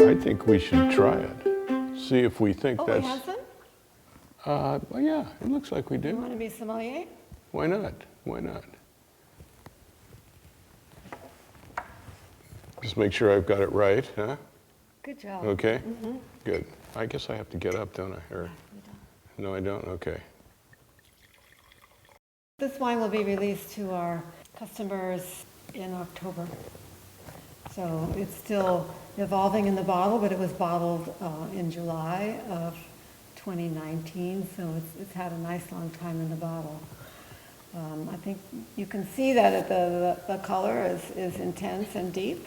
I think we should try it. See if we think Oh, that's... we have some? Well, yeah, it looks like we You do. want to be sommelier? Why not? Why not? Just make sure I've got it right, huh? Good job. Okay? Good. I guess I have to get up, don't I? Or, You don't. no, I don't? Okay. This wine will be released to our customers in October. So it's still evolving in the bottle, but it was bottled in July of 2019, so it's had a nice long time in the bottle. I think you can see that the color is intense and deep,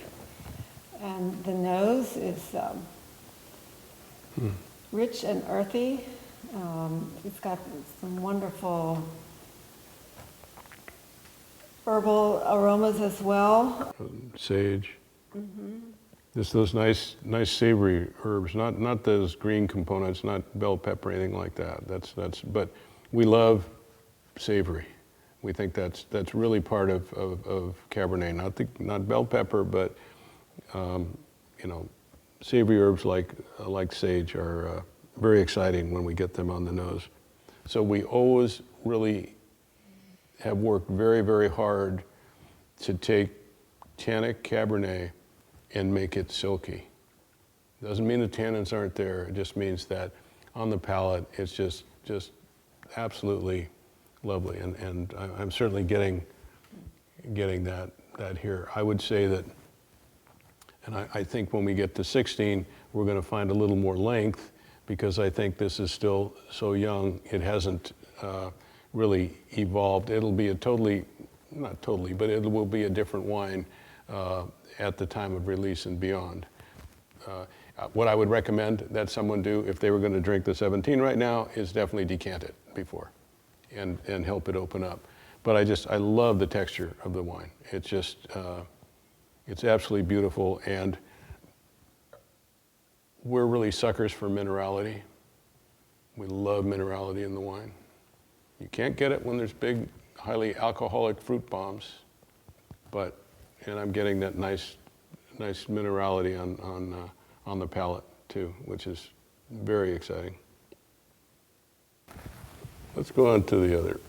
and the nose is rich and earthy. It's got some wonderful herbal aromas as well. Sage. Just those nice savory herbs, not those green components, not bell pepper, anything like that. But we love savory. We think that's really part of Cabernet, not bell pepper, but savory herbs like sage are very exciting when we get them on the nose. So we always really have worked very, very hard to take tannic Cabernet and make it silky. Doesn't mean the tannins aren't there. It just means that on the palate, it's just absolutely lovely. And I'm certainly getting that here. I would say that, and I think when we get to 16, we're going to find a little more length, because I think this is still so young. It hasn't really evolved. It'll be not totally, but it will be a different wine at the time of release and beyond. What I would recommend that someone do if they were going to drink the 17 right now is definitely decant it before and help it open up. But I love the texture of the wine. It's just, it's absolutely beautiful, and we're really suckers for minerality. We love minerality in the wine. You can't get it when there's big, highly alcoholic fruit bombs, and I'm getting that nice minerality on the palate too, which is very exciting. Let's go on to the other.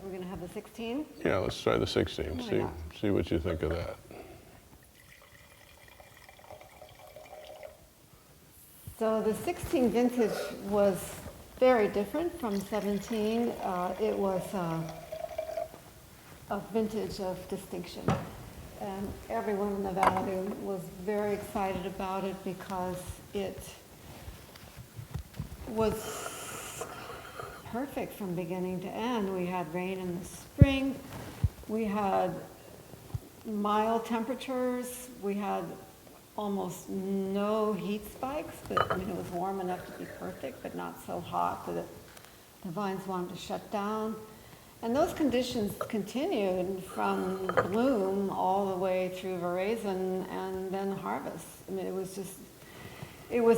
We're going to have the 16? Yeah, let's try the 16. See what you think of that. So the 16 vintage was very different from 17. It was a vintage of distinction. And everyone in the valley was very excited about it because it was perfect from beginning to end. We had rain in the spring. We had mild temperatures. We had almost no heat spikes, but it was warm enough to be perfect, but not so hot that the vines wanted to shut down. And those conditions continued from bloom all the way through veraison and then harvest. I mean, it was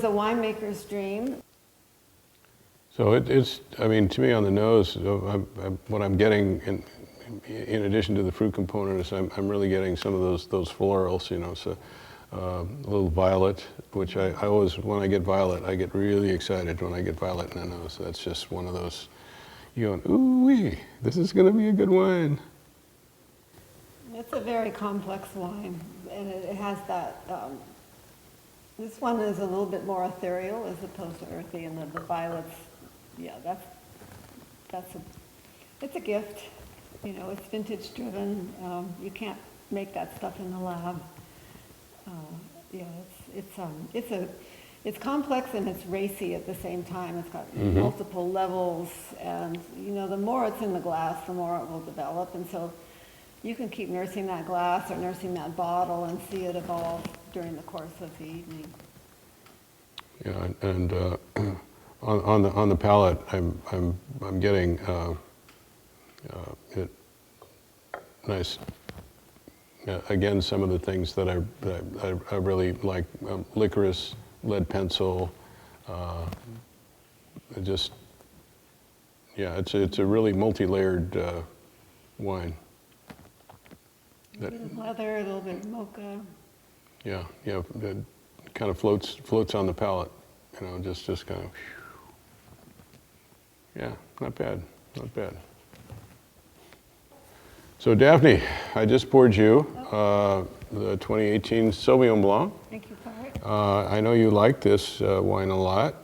a winemaker's dream. So it's, I mean, to me on the nose, what I'm getting in addition to the fruit component is I'm really getting some of those florals, so a little violet, which I always, when I get violet, I get really excited when I get violet in the nose. That's just one of those, you're going, ooh-wee, this is going to be a good wine. It's a very complex wine, and it has that, this one is a little bit more ethereal as opposed to earthy, and the violets, yeah, it's a gift. It's vintage driven. You can't make that stuff in the lab. It's complex and it's racy at the same time. It's got multiple levels, and the more it's in the glass, the more it will develop. And so you can keep nursing that glass or nursing that bottle and see it evolve during the course of the evening. Yeah, and on the palate, I'm getting it nice. Again, some of the things that I really like: licorice, lead pencil. It's a really multi-layered wine. A little bit of leather, a little bit of mocha. Yeah, kind of floats on the palate, you know, just kind of, yeah, not bad, not bad. So Daphne, I just poured you the 2018 Sauvignon Blanc. Thank you, Bart. I know you like this wine a lot.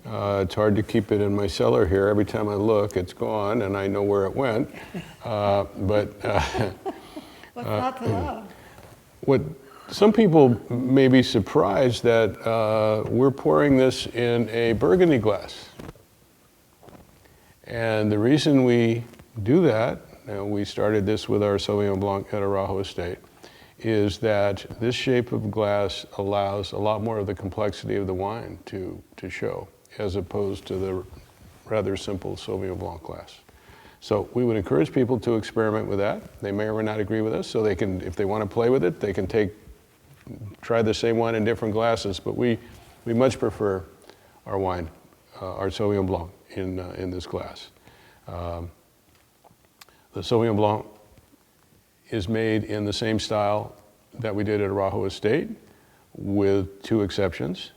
It's hard to keep it in my cellar here. Every time I look, it's gone, and I know where it went. But What's not to love? what some people may be surprised that we're pouring this in a Burgundy glass. And the reason we do that, and we started this with our Sauvignon Blanc at Araujo Estate, is that this shape of glass allows a lot more of the complexity of the wine to show, as opposed to the rather simple Sauvignon Blanc glass. So we would encourage people to experiment with that. They may or may not agree with us, so they can, if they want to play with it, they can try the same wine in different glasses, but we much prefer our wine, our Sauvignon Blanc in this glass. The Sauvignon Blanc is made in the same style that we did at Araujo Estate, with two exceptions.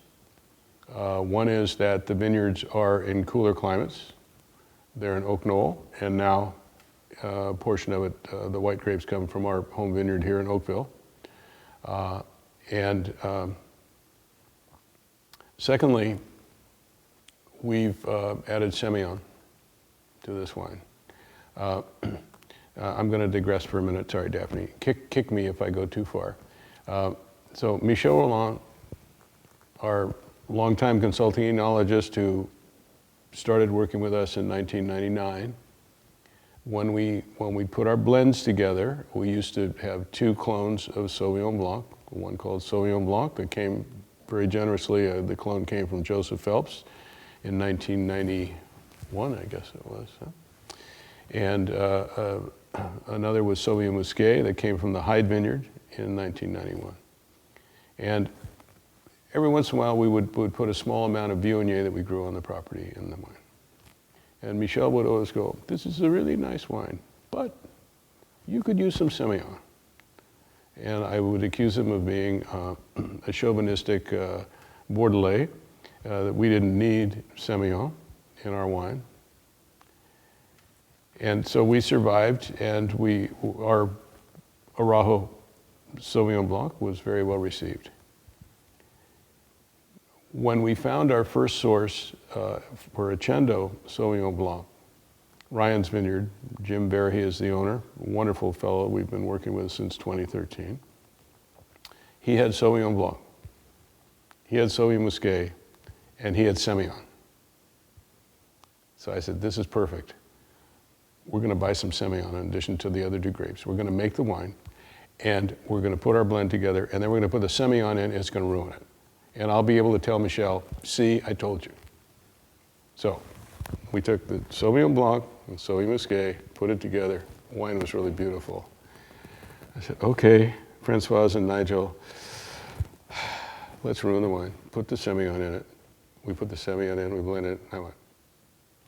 One is that the vineyards are in cooler climates. They're in Oak Knoll, and now a portion of it, the white grapes come from our home vineyard here in Oakville. Secondly, we've added Semillon to this wine. I'm going to digress for a minute. Sorry, Daphne. Kick me if I go too far. So Michel Roland, our longtime consulting enologist who started working with us in 1999, when we put our blends together, we used to have two clones of Sauvignon Blanc, one called Sauvignon Blanc that came very generously, the clone came from Joseph Phelps in 1991, I guess it was. Huh? And another was Sauvignon Musqué that came from the Hyde Vineyard in 1991. And every once in a while we would put a small amount of Viognier that we grew on the property in the wine. And Michel would always go, "This is a really nice wine, but you could use some Semillon." And I would accuse him of being a chauvinistic Bordelais, that we didn't need Semillon in our wine. And so we survived, and our Araujo Sauvignon Blanc was very well received. When we found our first source for Achendo Sauvignon Blanc, Ryan's Vineyard, Jim Verhey is the owner, wonderful fellow we've been working with since 2013. He had Sauvignon Blanc, he had Sauvignon Musqué, and he had Semillon. So I said, this is perfect. We're going to buy some Semillon in addition to the other two grapes. We're going to make the wine, and we're going to put our blend together, and then we're going to put the Semillon in, and it's going to ruin it. And I'll be able to tell Michel, see, I told you. So we took the Sauvignon Blanc and Sauvignon Musqué, put it together. The wine was really beautiful. I said, okay, Francoise and Nigel, let's ruin the wine. Put the Semillon in it. We put the Semillon in, we blended it, and I went,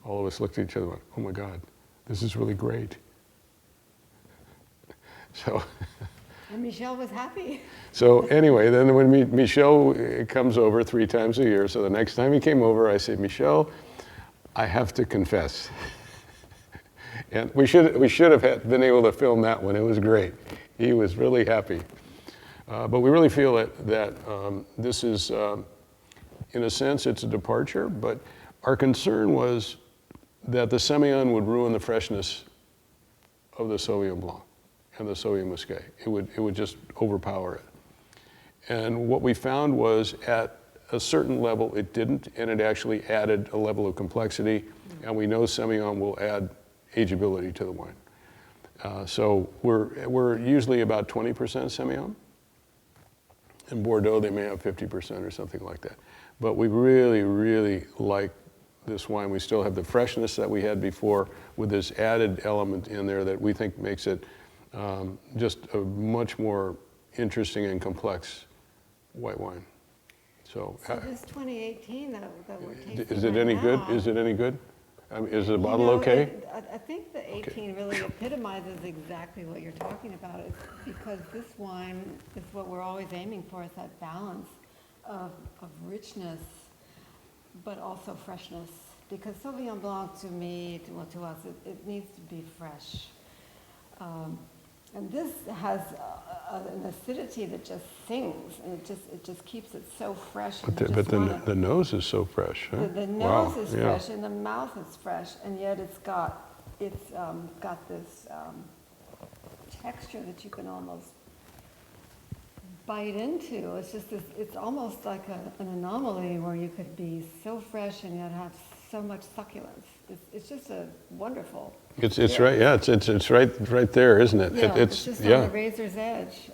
all of us looked at each other and went, oh my God, this is really great. So. And Michel was happy. So anyway, then when Michel comes over 3 times a year, so the next time he came over, I said, Michel, I have to confess. And we should have been able to film that one. It was great. He was really happy. But we really feel that this is, in a sense, it's a departure, but our concern was that the Semillon would ruin the freshness of the Sauvignon Blanc and the Sauvignon Musqué. It would just overpower it. And what we found was at a certain level it didn't, and it actually added a level of complexity, and we know Semillon will add ageability to the wine. So we're usually about 20% Semillon. In Bordeaux they may have 50% or something like that. But we really, really like this wine. We still have the freshness that we had before with this added element in there that we think makes it just a much more interesting and complex white wine. So this 2018 that we're tasting is it any good? Is it any good? I mean, is the bottle okay? I think the 18 really epitomizes exactly what you're talking about. It's because this wine is what we're always aiming for, is that balance of richness, but also freshness. Because Sauvignon Blanc to me, well, to us, it needs to be fresh. And this has an acidity that just sings, and it just keeps it so fresh. And But the nose is so fresh, huh? The nose Wow, is yeah. fresh, and the mouth is fresh, and yet it's got this texture that you can almost bite into. It's just this, it's almost like an anomaly where you could be so fresh and yet have so much succulence. It's just a wonderful. It's right, yeah, it's right there, isn't it? Yeah, it's just on the razor's edge.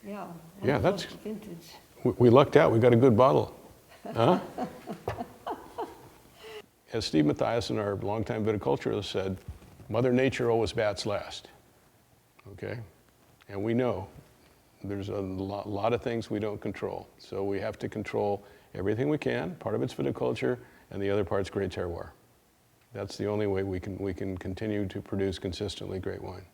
Yeah. Yeah, that's vintage. We lucked out. We got a good bottle, huh? As Steve Mathiasen, our longtime viticulturalist, said, Mother Nature always bats last. Okay, and we know there's a lot of things we don't control, so we have to control everything we can. Part of it's viticulture, and the other part's great terroir. That's the only way we can continue to produce consistently great wine.